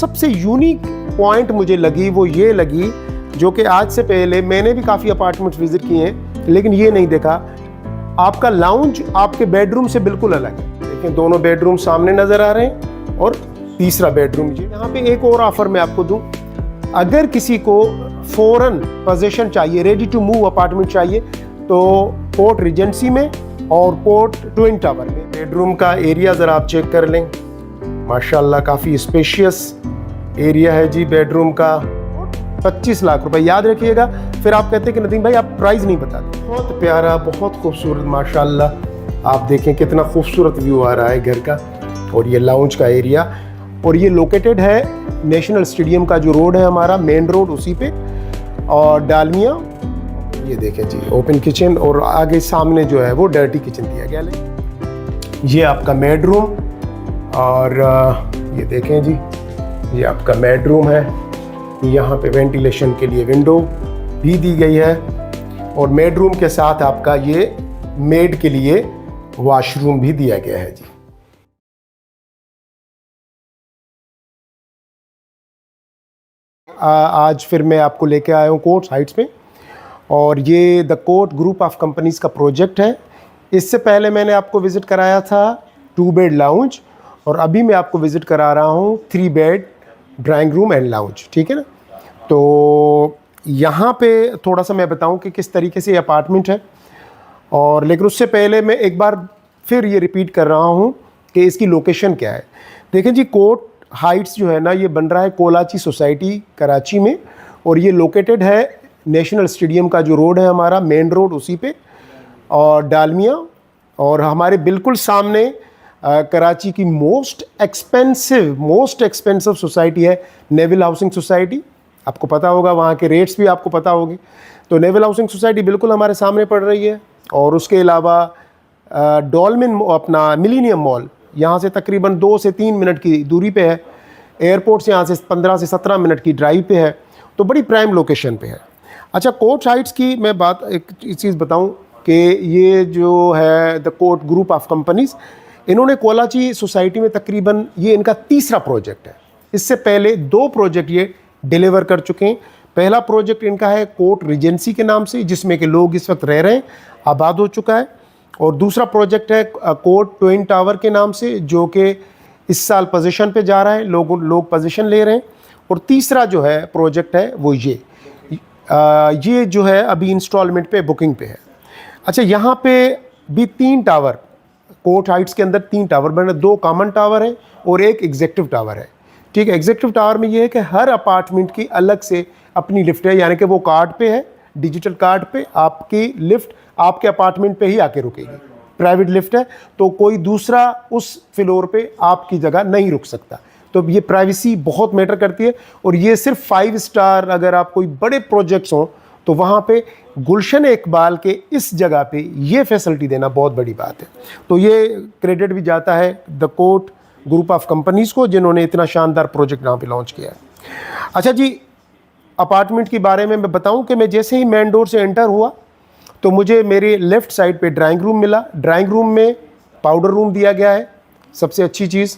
सबसे unique point मुझे लगी वो ये लगी, जो कि आज से पहले मैंने भी काफ़ी अपार्टमेंट्स विजिट किए हैं लेकिन ये नहीं देखा, आपका लाउंज आपके बेडरूम से बिल्कुल अलग है। देखिए दोनों बेडरूम सामने नज़र आ रहे हैं और तीसरा बेडरूम जी। यहाँ पे एक और ऑफर मैं आपको दूँ, अगर किसी को फौरन पोजीशन चाहिए, रेडी टू मूव अपार्टमेंट चाहिए, तो कोर्ट रिजेंसी में और कोर्ट ट्विन टावर में बेडरूम का एरिया ज़रा आप चेक कर लें। माशाल्लाह काफ़ी स्पेशियस एरिया है जी बेडरूम का। 25 लाख रुपए याद रखिएगा। फिर आप कहते हैं कि नदीम भाई आप प्राइस नहीं बताते। बहुत प्यारा, बहुत खूबसूरत, माशाल्लाह आप देखें कितना खूबसूरत व्यू आ रहा है घर का। और ये लाउंज का एरिया, और ये लोकेटेड है नेशनल स्टेडियम का जो रोड है हमारा मेन रोड, उसी पे। और डालमिया, ये देखें जी ओपन किचन, और आगे सामने जो है वो डर्टी किचन दिया गया है। ये आपका बेडरूम, और ये देखें जी ये आपका बेडरूम है। यहाँ पे वेंटिलेशन के लिए विंडो भी दी गई है, और बेडरूम के साथ आपका ये मेड के लिए वॉशरूम भी दिया गया है जी। आज फिर मैं आपको लेके आया हूँ कोर्ट हाइट्स में, और ये the court group of companies का प्रोजेक्ट है। इससे पहले मैंने आपको विज़िट कराया था 2 बेड लाउंज, और अभी मैं आपको विज़िट करा रहा हूँ 3 bed drawing room and lounge, ठीक है ना। तो यहाँ पे थोड़ा सा मैं बताऊँ कि किस तरीके से ये अपार्टमेंट है, और लेकिन उससे पहले मैं एक बार फिर ये रिपीट कर रहा हूँ कि इसकी लोकेशन क्या है। देखें जी कोर्ट हाइट्स जो है ना, ये बन रहा है कोलाची सोसाइटी कराची में, और ये लोकेटेड है नेशनल स्टेडियम का जो रोड है हमारा मेन रोड, उसी पे। और डालमिया, और हमारे बिल्कुल सामने कराची की मोस्ट एक्सपेंसिव सोसाइटी है नेवल हाउसिंग सोसाइटी। आपको पता होगा, वहाँ के रेट्स भी आपको पता होंगे। तो नेवल हाउसिंग सोसाइटी बिल्कुल हमारे सामने पड़ रही है। और उसके अलावा डॉल्मिन अपना मिलीनियम मॉल यहाँ से तकरीबन 2 से 3 मिनट की दूरी पे है। एयरपोर्ट से यहाँ से 15 से 17 मिनट की ड्राइव पे है, तो बड़ी प्राइम लोकेशन पे है। अच्छा, कोर्ट हाइट्स की मैं बात एक चीज़ बताऊँ कि ये जो है the court group of companies, इन्होंने कोलाची सोसाइटी में तकरीबन ये इनका तीसरा प्रोजेक्ट है। इससे पहले 2 प्रोजेक्ट ये डिलीवर कर चुके हैं। पहला प्रोजेक्ट इनका है कोर्ट रिजेंसी के नाम से, जिसमें कि लोग इस वक्त रह रहे हैं, आबाद हो चुका है। और दूसरा प्रोजेक्ट है कोर्ट ट्विन टावर के नाम से, जो कि इस साल पोजीशन पे जा रहा है, लोग पोजीशन ले रहे हैं। और तीसरा जो है प्रोजेक्ट है वो ये जो है अभी इंस्टॉलमेंट पे बुकिंग पे है। अच्छा, यहाँ पे भी 3 टावर, कोर्ट हाइट्स के अंदर 3 टावर बने, 2 कॉमन टावर है और एक एग्जेक्टिव टावर है, ठीक है। एग्जेक्टिव टावर में ये है कि हर अपार्टमेंट की अलग से अपनी लिफ्ट है, यानी कि वो कार्ड पे है, डिजिटल कार्ड पे आपकी लिफ्ट आपके अपार्टमेंट पे ही आके रुकेगी। प्राइवेट लिफ्ट है, तो कोई दूसरा उस फ्लोर पे आपकी जगह नहीं रुक सकता। तो ये प्राइवेसी बहुत मैटर करती है। और ये सिर्फ 5 स्टार, अगर आप कोई बड़े प्रोजेक्ट्स हों तो वहाँ पे गुलशन इकबाल के इस जगह पे ये फैसिलिटी देना बहुत बड़ी बात है। तो ये क्रेडिट भी जाता है the court group of companies को, जिन्होंने इतना शानदार प्रोजेक्ट यहाँ पे लॉन्च किया है। अच्छा जी, अपार्टमेंट के बारे में मैं बताऊं कि मैं जैसे ही मेन डोर से एंटर हुआ तो मुझे मेरे लेफ़्ट साइड पे ड्राइंग रूम मिला। ड्राइंग रूम में पाउडर रूम दिया गया है। सबसे अच्छी चीज़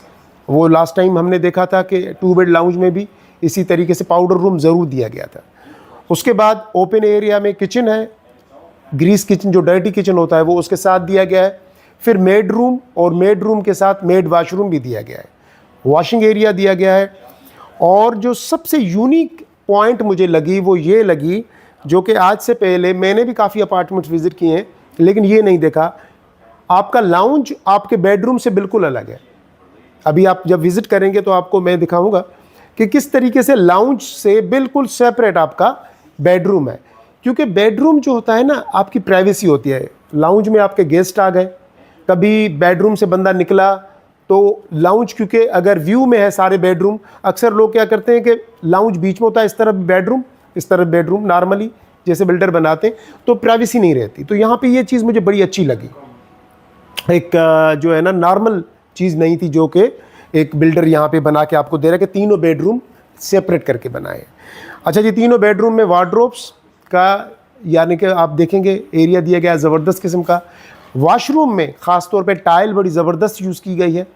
वो लास्ट टाइम हमने देखा था कि 2 बेड लाउंज में भी इसी तरीके से पाउडर रूम ज़रूर दिया गया था। उसके बाद ओपन एरिया में किचन है, ग्रीस किचन जो डर्टी किचन होता है वो उसके साथ दिया गया है। फिर मेड रूम, और मेड रूम के साथ मेड वाशरूम भी दिया गया है, वॉशिंग एरिया दिया गया है। और जो सबसे यूनिक पॉइंट मुझे लगी वो ये लगी, जो कि आज से पहले मैंने भी काफ़ी अपार्टमेंट्स विज़िट किए हैं लेकिन ये नहीं देखा, आपका लाउंज आपके बेडरूम से बिल्कुल अलग है। अभी आप जब विज़िट करेंगे तो आपको मैं दिखाऊंगा कि किस तरीके से लाउंज से बिल्कुल सेपरेट आपका बेडरूम है। क्योंकि बेडरूम जो होता है ना, आपकी प्राइवेसी होती है। लाउंज में आपके गेस्ट आ गए, कभी बेडरूम से बंदा निकला तो लाउंज, क्योंकि अगर व्यू में है सारे बेडरूम, अक्सर लोग क्या करते हैं कि लाउंज बीच में होता है, इस तरफ बेडरूम, इस तरफ बेडरूम, नॉर्मली जैसे बिल्डर बनाते हैं, तो प्राइवेसी नहीं रहती। तो यहाँ पे ये चीज़ मुझे बड़ी अच्छी लगी। एक जो है ना नॉर्मल चीज़ नहीं थी, जो कि एक बिल्डर यहाँ पे बना के आपको दे रहा है कि तीनों बेडरूम सेपरेट करके बनाए। अच्छा जी, तीनों बेडरूम में वार्डरोब्स का, यानी कि आप देखेंगे एरिया दिया गया है ज़बरदस्त किस्म का। वॉशरूम में ख़ास तौर पे टाइल बड़ी ज़बरदस्त यूज़ की गई है,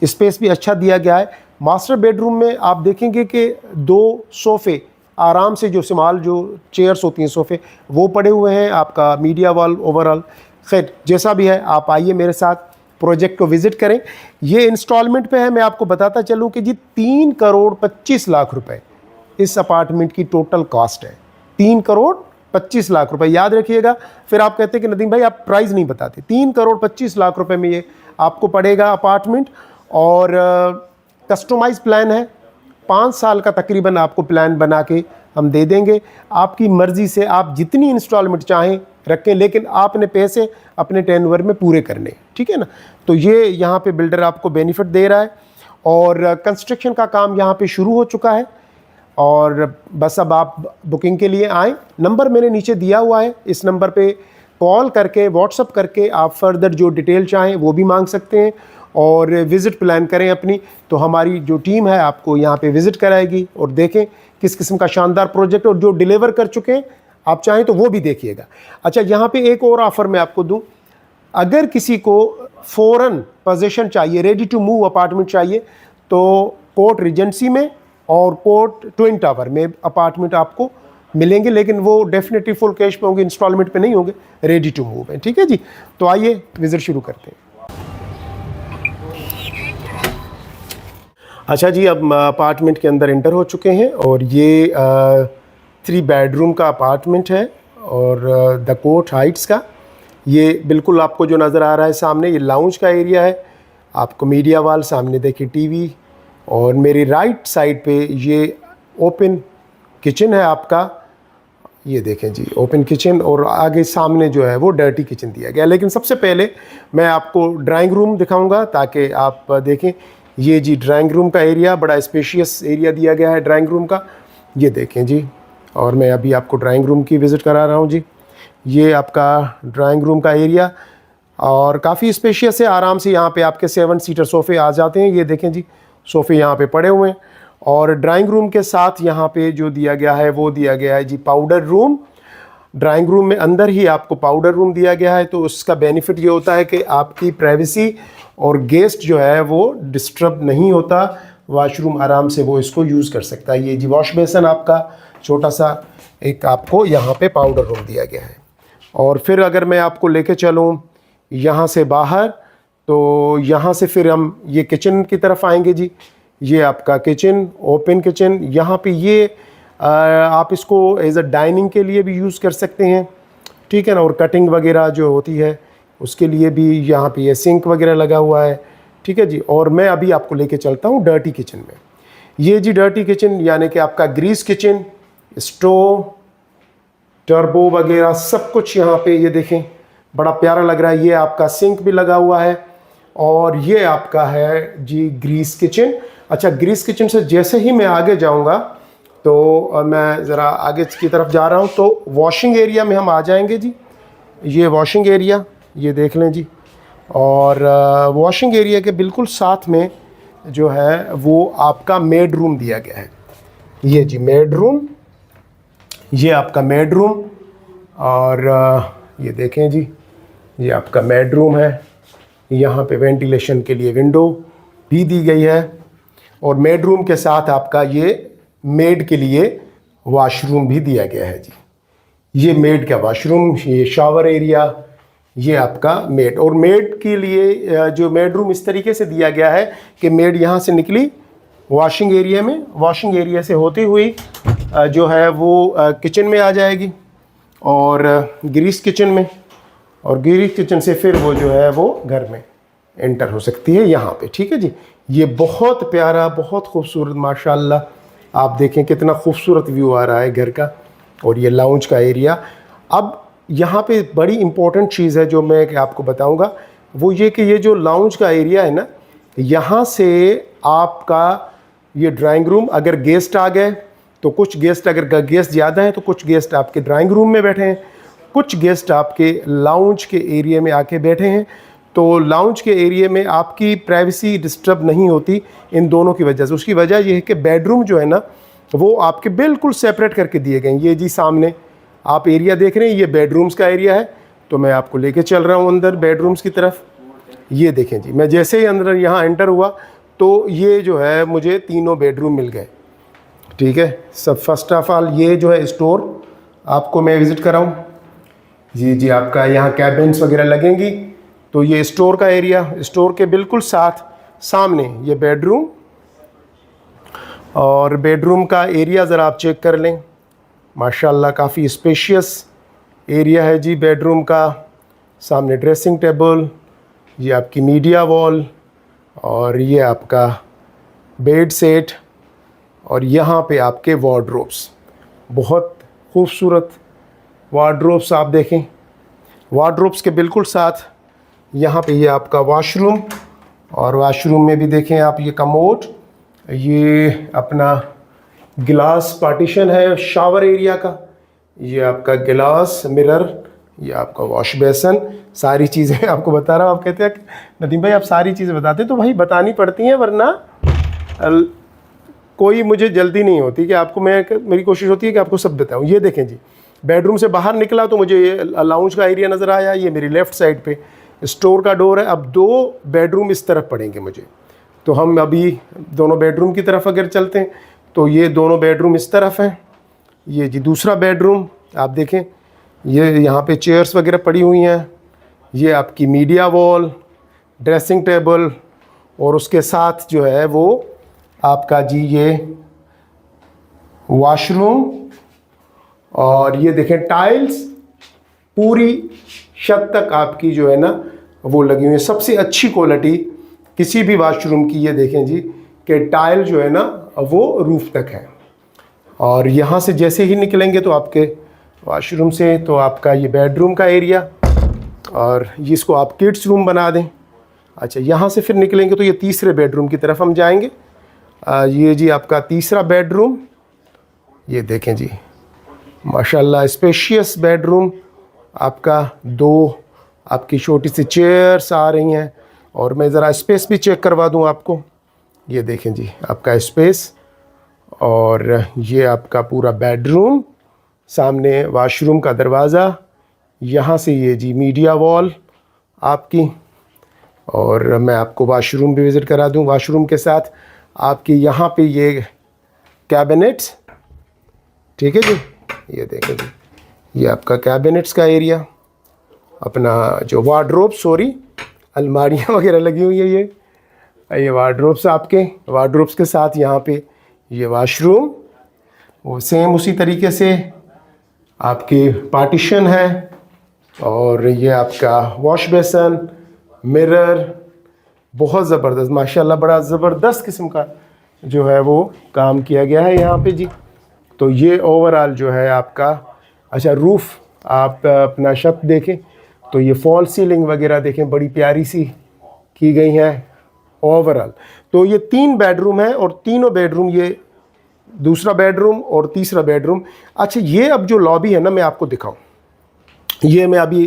स्पेस भी अच्छा दिया गया है। मास्टर बेडरूम में आप देखेंगे कि 2 सोफ़े आराम से, जो स्मॉल जो चेयर्स होती हैं सोफ़े, वो पड़े हुए हैं। आपका मीडिया वॉल ओवरऑल, खैर जैसा भी है, आप आइए मेरे साथ प्रोजेक्ट को विज़िट करें। ये इंस्टॉलमेंट पे है। मैं आपको बताता चलूँ कि जी 3 करोड़ 25 लाख रुपए इस अपार्टमेंट की टोटल कॉस्ट है। 3 करोड़ 25 लाख रुपए, याद रखिएगा। फिर आप कहते हैं कि नदीम भाई आप प्राइस नहीं बताते। 3 करोड़ 25 लाख रुपए में ये आपको पड़ेगा अपार्टमेंट। और कस्टमाइज प्लान है, 5 साल का तकरीबन आपको प्लान बना के हम दे देंगे। आपकी मर्ज़ी से आप जितनी इंस्टॉलमेंट चाहें रखें, लेकिन आपने पैसे अपने टेन्योर में पूरे करने, ठीक है ना। तो ये यहाँ पे बिल्डर आपको बेनिफिट दे रहा है और कंस्ट्रक्शन का काम यहाँ पे शुरू हो चुका है। और बस अब आप बुकिंग के लिए आएँ। नंबर मैंने नीचे दिया हुआ है, इस नंबर पे कॉल करके व्हाट्सअप करके आप फर्दर जो डिटेल चाहें वो भी मांग सकते हैं और विज़िट प्लान करें अपनी। तो हमारी जो टीम है आपको यहाँ पे विज़िट कराएगी और देखें किस किस्म का शानदार प्रोजेक्ट, और जो डिलीवर कर चुके हैं आप चाहें तो वो भी देखिएगा। अच्छा, यहाँ पे एक और ऑफ़र मैं आपको दूँ। अगर किसी को फ़ौरन पोजीशन चाहिए, रेडी टू मूव अपार्टमेंट चाहिए, तो कोर्ट रिजेंसी में और कोर्ट ट्विन टावर में अपार्टमेंट आपको मिलेंगे, लेकिन वो डेफिनेटली फुल कैश पे होंगे, इंस्टॉलमेंट पे नहीं होंगे, रेडी टू मूव है। ठीक है जी, तो आइए विज़िट शुरू करते हैं। अच्छा जी, अब अपार्टमेंट के अंदर एंटर हो चुके हैं और ये 3 बेडरूम का अपार्टमेंट है और द कोर्ट हाइट्स का। ये बिल्कुल आपको जो नज़र आ रहा है सामने, ये लाउंज का एरिया है। आपको मीडिया वॉल, सामने देखिए टीवी, और मेरी राइट साइड पे ये ओपन किचन है आपका। ये देखें जी, ओपन किचन, और आगे सामने जो है वो डर्टी किचन दिया गया। लेकिन सबसे पहले मैं आपको ड्राइंग रूम दिखाऊंगा ताकि आप देखें। ये जी ड्राइंग रूम का एरिया, बड़ा स्पेशियस एरिया दिया गया है ड्राइंग रूम का। ये देखें जी, और मैं अभी आपको ड्राइंग रूम की विज़िट करा रहा हूँ जी। ये आपका ड्राइंग रूम का एरिया और काफ़ी स्पेशियस है। आराम से यहाँ पे आपके 7 सीटर सोफ़े आ जाते हैं। ये देखें जी, सोफ़े यहाँ पे पड़े हुए हैं। और ड्राइंग रूम के साथ यहाँ पे जो दिया गया है वो दिया गया है जी पाउडर रूम। ड्राइंग रूम में अंदर ही आपको पाउडर रूम दिया गया है, तो उसका बेनिफिट ये होता है कि आपकी प्राइवेसी और गेस्ट जो है वो डिस्टर्ब नहीं होता। वॉशरूम आराम से वो इसको यूज़ कर सकता है। ये जी वॉश बेसन आपका छोटा सा एक आपको यहाँ पे पाउडर रूम दिया गया है। और फिर अगर मैं आपको लेके चलूँ यहाँ से बाहर, तो यहाँ से फिर हम ये किचन की तरफ आएंगे जी। ये आपका किचन, ओपन किचन। यहाँ पे ये आप इसको एज अ डाइनिंग के लिए भी यूज़ कर सकते हैं, ठीक है ना। और कटिंग वगैरह जो होती है उसके लिए भी यहाँ पे ये सिंक वगैरह लगा हुआ है, ठीक है जी। और मैं अभी आपको लेके चलता हूँ डर्टी किचन में। ये जी डर्टी किचन, यानी कि आपका ग्रीस किचन, स्टोव, टर्बो वगैरह सब कुछ यहाँ पे ये देखें, बड़ा प्यारा लग रहा है। ये आपका सिंक भी लगा हुआ है और ये आपका है जी ग्रीस किचन। अच्छा, ग्रीस किचन से जैसे ही मैं आगे जाऊंगा, तो मैं ज़रा आगे की तरफ जा रहा हूँ, तो वॉशिंग एरिया में हम आ जाएंगे जी। ये वॉशिंग एरिया, ये देख लें जी। और वॉशिंग एरिया के बिल्कुल साथ में जो है वो आपका मेड रूम दिया गया है। ये जी मेड रूम, ये आपका मेड रूम। और ये देखें जी, ये आपका मेड रूम है। यहाँ पे वेंटिलेशन के लिए विंडो भी दी गई है और मेड रूम के साथ आपका ये मेड के लिए वॉशरूम भी दिया गया है जी। ये मेड का वॉशरूम, ये शावर एरिया, ये आपका मेड। और मेड के लिए जो मेड रूम इस तरीके से दिया गया है कि मेड यहाँ से निकली वॉशिंग एरिया में, वॉशिंग एरिया से होती हुई जो है वो किचन में आ जाएगी और ग्रीस किचन में, और ग्रीस किचन से फिर वो जो है वो घर में एंटर हो सकती है यहाँ पे, ठीक है जी। ये बहुत प्यारा, बहुत खूबसूरत, माशाल्लाह आप देखें कितना खूबसूरत व्यू आ रहा है घर का। और ये लाउंज का एरिया। अब यहाँ पे बड़ी इम्पोर्टेंट चीज़ है जो मैं आपको बताऊँगा, वो ये कि ये जो लाउंज का एरिया है ना, यहाँ से आपका ये ड्राइंग रूम, अगर गेस्ट आ गए तो कुछ गेस्ट, अगर गेस्ट ज़्यादा हैं तो कुछ गेस्ट आपके ड्राइंग रूम में बैठे हैं, कुछ गेस्ट आपके लाउंज के एरिया में आके बैठे हैं। तो लाउंज के एरिया में आपकी प्राइवेसी डिस्टर्ब नहीं होती इन दोनों की वजह से। उसकी वजह यह है कि बेडरूम जो है ना वो आपके बिल्कुल सेपरेट करके दिए गए हैं। ये जी सामने आप एरिया देख रहे हैं, ये बेडरूम्स का एरिया है। तो मैं आपको लेके चल रहा हूँ अंदर बेडरूम्स की तरफ। ये देखें जी, मैं जैसे ही अंदर यहाँ एंटर हुआ तो ये जो है मुझे तीनों बेडरूम मिल गए। ठीक है, सब फर्स्ट ऑफ ऑल ये जो है स्टोर आपको मैं विज़िट कराऊं। जी, आपका यहाँ कैबिन्स वगैरह लगेंगी। तो ये स्टोर का एरिया, स्टोर के बिल्कुल साथ सामने ये बेडरूम, और बेडरूम का एरिया ज़रा आप चेक कर लें। माशाल्लाह काफ़ी स्पेशियस एरिया है जी बेडरूम का। सामने ड्रेसिंग टेबल, ये आपकी मीडिया वॉल, और ये आपका बेड सेट, और यहाँ पे आपके वार्डरोब्स, बहुत खूबसूरत वार्डरोब्स आप देखें। वार्डरोब्स के बिल्कुल साथ यहाँ पे ये आपका वॉशरूम, और वॉशरूम में भी देखें आप ये कमोड, ये अपना गिलास पार्टीशन है शावर एरिया का, ये आपका गिलास मिरर, ये आपका वॉश बेसन, सारी चीज़ें आपको बता रहा हूँ। आप कहते हैं नदीम भाई आप सारी चीज़ें बताते हैं, तो भाई बतानी पड़ती हैं, वरना कोई मुझे जल्दी नहीं होती कि आपको मेरी कोशिश होती है कि आपको सब बताऊँ। ये देखें जी, बेडरूम से बाहर निकला तो मुझे ये लाउंज का एरिया नज़र आया। ये मेरी लेफ़्ट साइड पे स्टोर का डोर है। अब 2 बेडरूम इस तरफ पड़ेंगे मुझे, तो हम अभी दोनों बेडरूम की तरफ अगर चलते हैं तो ये दोनों बेडरूम इस तरफ हैं। ये जी दूसरा बेडरूम आप देखें, ये यहाँ पे चेयर्स वगैरह पड़ी हुई हैं। ये आपकी मीडिया वॉल, ड्रेसिंग टेबल, और उसके साथ जो है वो आपका जी ये वॉशरूम, और ये देखें टाइल्स पूरी छत तक आपकी जो है ना वो लगी हुई है। सबसे अच्छी क्वालिटी किसी भी वॉशरूम की ये देखें जी कि टाइल जो है ना वो रूफ तक है। और यहाँ से जैसे ही निकलेंगे तो आपके वॉशरूम से तो आपका ये बेडरूम का एरिया, और ये इसको आप किड्स रूम बना दें। अच्छा, यहाँ से फिर निकलेंगे तो ये तीसरे बेडरूम की तरफ हम जाएंगे। ये जी आपका तीसरा बेडरूम, ये देखें जी माशाल्लाह स्पेशियस बेडरूम आपका। 2 आपकी छोटी सी चेयर्स आ रही हैं, और मैं ज़रा स्पेस भी चेक करवा दूं आपको। ये देखें जी आपका स्पेस, और ये आपका पूरा बेडरूम, सामने वॉशरूम का दरवाज़ा, यहाँ से ये जी मीडिया वॉल आपकी, और मैं आपको वॉशरूम भी विज़िट करा दूं। वॉशरूम के साथ आपकी यहाँ पे ये कैबिनेट्स, ठीक है जी, ये देखें जी ये आपका कैबिनेट्स का एरिया, अपना जो वार्डरोब, सॉरी अलमारियाँ वगैरह लगी हुई है। ये वार्डरोब्स आपके, वार्डरोब्स के साथ यहाँ पे ये वॉशरूम, वो सेम उसी तरीके से आपकी पार्टीशन है, और ये आपका वॉश बेसन, मिरर, बहुत ज़बरदस्त माशाल्लाह, बड़ा ज़बरदस्त किस्म का जो है वो काम किया गया है यहाँ पे जी। तो ये ओवरऑल जो है आपका, अच्छा रूफ़ आप अपना छत देखें तो ये फॉल सीलिंग वगैरह देखें, बड़ी प्यारी सी की गई है ओवरऑल। तो ये 3 बेडरूम है, और तीनों बेडरूम, ये दूसरा बेडरूम और तीसरा बेडरूम। अच्छा, ये अब जो लॉबी है ना मैं आपको दिखाऊं, ये मैं अभी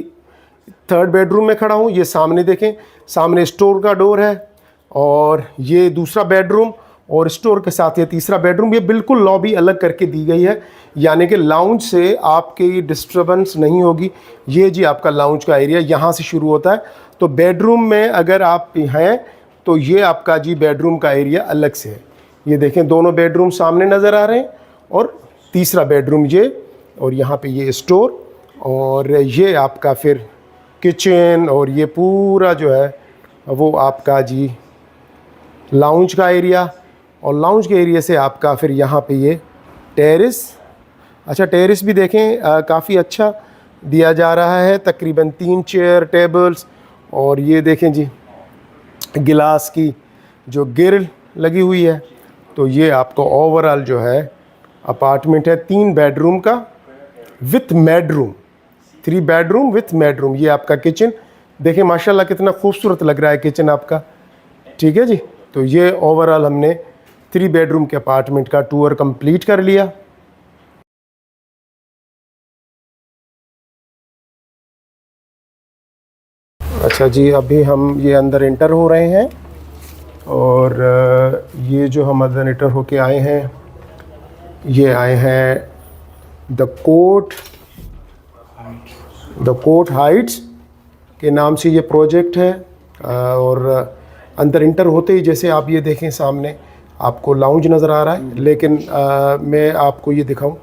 3rd बेडरूम में खड़ा हूँ। ये सामने देखें, सामने स्टोर का डोर है, और ये दूसरा बेडरूम, और स्टोर के साथ ये तीसरा बेडरूम। ये बिल्कुल लॉबी अलग करके दी गई है, यानी कि लाउंज से आपकी डिस्टर्बेंस नहीं होगी। ये जी आपका लाउंज का एरिया यहाँ से शुरू होता है। तो बेडरूम में अगर आप हैं तो ये आपका जी बेडरूम का एरिया अलग से है। ये देखें दोनों बेडरूम सामने नज़र आ रहे हैं, और तीसरा बेडरूम ये, और यहाँ पे ये स्टोर, और ये आपका फिर किचन, और ये पूरा जो है वो आपका जी लाउंज का एरिया। और लाउंज के एरिया से आपका फिर यहाँ पे ये टेरेस। अच्छा, टेरेस भी देखें काफ़ी अच्छा दिया जा रहा है, तकरीबन 3 चेयर टेबल्स, और ये देखें जी गिलास की जो ग्रिल लगी हुई है। तो ये आपको ओवरऑल जो है अपार्टमेंट है 3 बेडरूम का with bedroom, 3 bedroom with bedroom. ये आपका किचन देखें माशाल्लाह कितना खूबसूरत लग रहा है किचन आपका, ठीक है जी। तो ये ओवरऑल हमने 3 बेडरूम के अपार्टमेंट का टूर कंप्लीट कर लिया। अच्छा जी, अभी हम ये अंदर इंटर हो रहे हैं, और ये जो हम अंदर इंटर होके आए हैं, ये आए हैं द कोर्ट हाइट्स के नाम से ये प्रोजेक्ट है। और अंदर इंटर होते ही जैसे आप ये देखें सामने आपको लाउंज नज़र आ रहा है, लेकिन मैं आपको ये दिखाऊं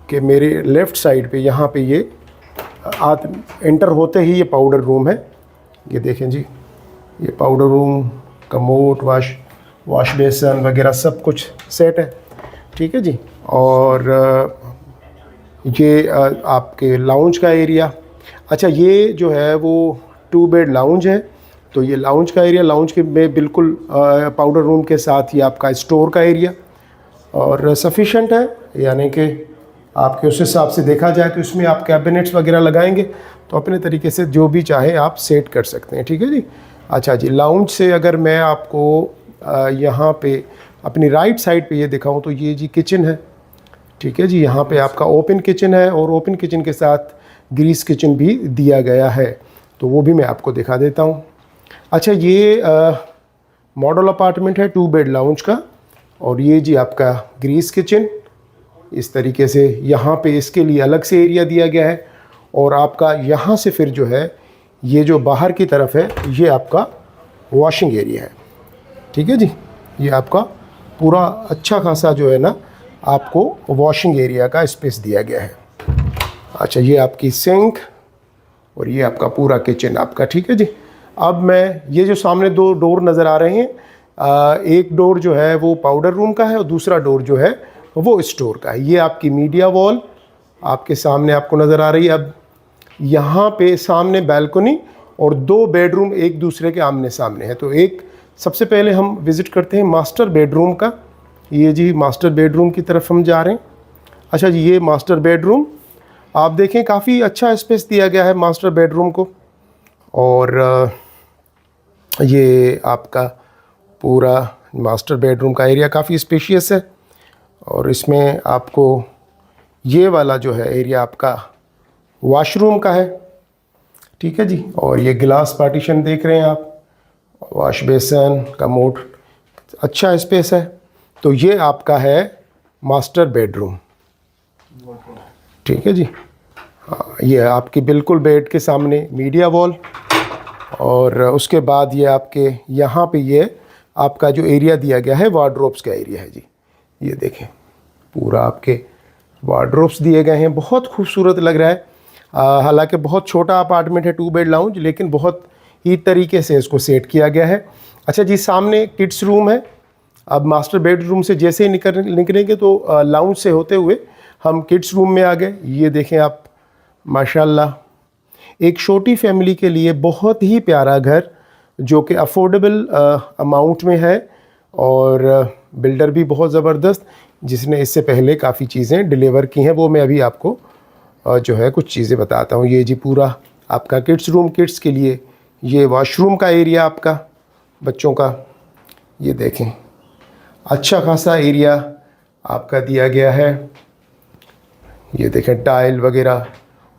कि मेरे लेफ़्ट साइड पे यहाँ पे ये एंटर होते ही ये पाउडर रूम है। ये देखें जी, ये powder room, commode, wash basin वगैरह सब कुछ सेट है, ठीक है जी। और ये आपके लाउंज का एरिया। अच्छा, ये जो है वो 2 बेड लाउंज है, तो ये लाउंज का एरिया, लाउंज के में बिल्कुल पाउडर रूम के साथ ही आपका स्टोर का एरिया और सफिशेंट है, यानी कि आपके उस हिसाब से देखा जाए तो इसमें आप कैबिनेट्स वगैरह लगाएंगे तो अपने तरीके से जो भी चाहे आप सेट कर सकते हैं, ठीक है जी। अच्छा जी, लाउंज से अगर मैं आपको यहाँ पे अपनी राइट साइड पे ये दिखाऊं तो ये जी किचन है, ठीक है जी। यहाँ पे आपका ओपन किचन है और ओपन किचन के साथ ग्रीस किचन भी दिया गया है, तो वो भी मैं आपको दिखा देता हूँ। अच्छा, ये मॉडल अपार्टमेंट है 2 बेड लाउंज का, और ये जी आपका ग्रीस किचन इस तरीके से यहाँ पे इसके लिए अलग से एरिया दिया गया है। और आपका यहाँ से फिर जो है ये जो बाहर की तरफ है ये आपका वॉशिंग एरिया है, ठीक है जी। ये आपका पूरा अच्छा खासा जो है ना आपको वॉशिंग एरिया का स्पेस दिया गया है। अच्छा, ये आपकी सिंक और ये आपका पूरा किचन आपका, ठीक है जी। अब मैं ये जो सामने 2 डोर नज़र आ रहे हैं, एक डोर जो है वो पाउडर रूम का है और दूसरा डोर जो है वो स्टोर का है। ये आपकी मीडिया वॉल आपके सामने आपको नज़र आ रही है। अब यहाँ पे सामने बैल्कनी और 2 बेडरूम एक दूसरे के आमने सामने है। तो एक सबसे पहले हम विज़िट करते हैं मास्टर बेडरूम का। ये जी मास्टर बेडरूम की तरफ हम जा रहे हैं। अच्छा जी, ये मास्टर बेडरूम आप देखें काफ़ी अच्छा स्पेस दिया गया है मास्टर बेडरूम को, और ये आपका पूरा मास्टर बेडरूम का एरिया काफ़ी स्पेशियस है। और इसमें आपको ये वाला जो है एरिया आपका वॉशरूम का है, ठीक है जी। और ये गिलास पार्टीशन देख रहे हैं आप, वॉश बेसन, कमोड, अच्छा स्पेस है। तो ये आपका है मास्टर बेडरूम, ठीक है जी। हाँ, ये आपकी बिल्कुल बेड के सामने मीडिया वॉल, और उसके बाद ये आपके यहाँ पे ये आपका जो एरिया दिया गया है वार्डरोब्स का एरिया है जी। ये देखें पूरा आपके वार्डरोब्स दिए गए हैं, बहुत खूबसूरत लग रहा है। हालांकि बहुत छोटा अपार्टमेंट है 2 बेड लाउंज, लेकिन बहुत ही तरीके से इसको सेट किया गया है। अच्छा जी, सामने किड्स रूम है। अब मास्टर बेडरूम से जैसे ही निकलेंगे तो लाउंज से होते हुए हम किड्स रूम में आ गए। ये देखें आप, माशाल्लाह एक छोटी फैमिली के लिए बहुत ही प्यारा घर जो कि अफोर्डेबल अमाउंट में है, और बिल्डर भी बहुत ज़बरदस्त जिसने इससे पहले काफ़ी चीज़ें डिलीवर की हैं, वो मैं अभी आपको जो है कुछ चीज़ें बताता हूँ। ये जी पूरा आपका किड्स रूम, किड्स के लिए ये वॉशरूम का एरिया आपका बच्चों का, ये देखें अच्छा खासा एरिया आपका दिया गया है। ये देखें टाइल वगैरह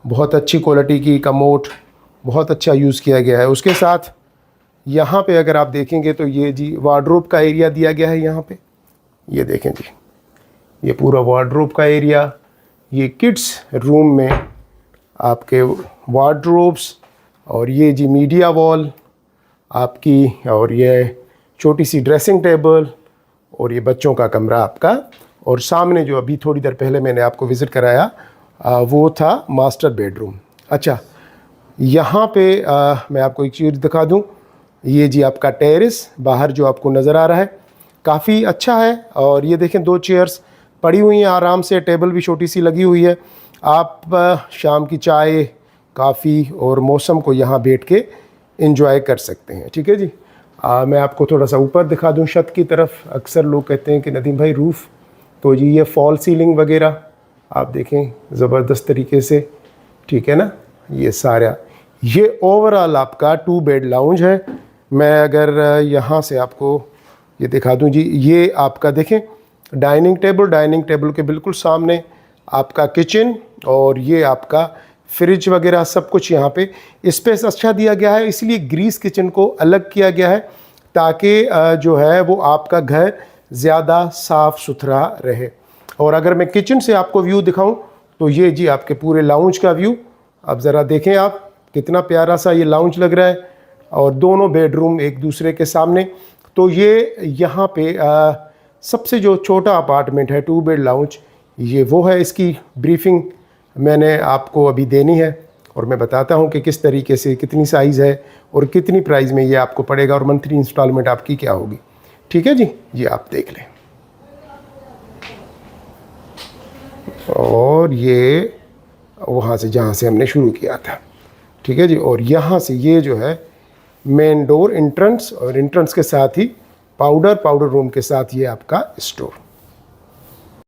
बहुत अच्छी क्वालिटी की, कमोड बहुत अच्छा यूज़ किया गया है। उसके साथ यहाँ पे अगर आप देखेंगे तो ये जी वार्डरोब का एरिया दिया गया है यहाँ पे, ये देखें जी ये पूरा वार्डरोब का एरिया। ये किड्स रूम में आपके वार्डरोब्स, और ये जी मीडिया वॉल आपकी, और ये छोटी सी ड्रेसिंग टेबल, और ये बच्चों का कमरा आपका। और सामने जो अभी थोड़ी देर पहले मैंने आपको विज़िट कराया वो था मास्टर बेडरूम। अच्छा, यहाँ पे मैं आपको एक चीज़ दिखा दूँ। ये जी आपका टेरेस बाहर जो आपको नज़र आ रहा है काफ़ी अच्छा है, और ये देखें 2 चेयर्स पड़ी हुई हैं आराम से, टेबल भी छोटी सी लगी हुई है। आप शाम की चाय, काफ़ी और मौसम को यहाँ बैठ के एंजॉय कर सकते हैं, ठीक है जी। मैं आपको थोड़ा सा ऊपर दिखा दूँ छत की तरफ। अक्सर लोग कहते हैं कि नदीम भाई रूफ़, तो जी ये फॉल सीलिंग वगैरह आप देखें ज़बरदस्त तरीके से, ठीक है ना। ये सारा ये ओवरऑल आपका 2 बेड लाउंज है। मैं अगर यहाँ से आपको ये दिखा दूँ जी, ये आपका देखें डाइनिंग टेबल के बिल्कुल सामने आपका किचन, और ये आपका फ्रिज वगैरह सब कुछ यहाँ पे स्पेस अच्छा दिया गया है। इसलिए ग्रीस किचन को अलग किया गया है ताकि जो है वो आपका घर ज़्यादा साफ़ सुथरा रहे। और अगर मैं किचन से आपको व्यू दिखाऊं तो ये जी आपके पूरे लाउंज का व्यू, अब ज़रा देखें आप कितना प्यारा सा ये लाउंज लग रहा है। और दोनों बेडरूम एक दूसरे के सामने। तो ये यहाँ पे सबसे जो छोटा अपार्टमेंट है 2 बेड लाउंज, ये वो है। इसकी ब्रीफिंग मैंने आपको अभी देनी है और मैं बताता हूँ कि किस तरीके से, कितनी साइज़ है और कितनी प्राइस में ये आपको पड़ेगा और मंथली इंस्टॉलमेंट आपकी क्या होगी। ठीक है जी, ये आप देख लें। और ये वहाँ से जहाँ से हमने शुरू किया था, ठीक है जी। और यहाँ से ये जो है मेन डोर एंट्रेंस, और एंट्रेंस के साथ ही पाउडर रूम के साथ ये आपका स्टोर।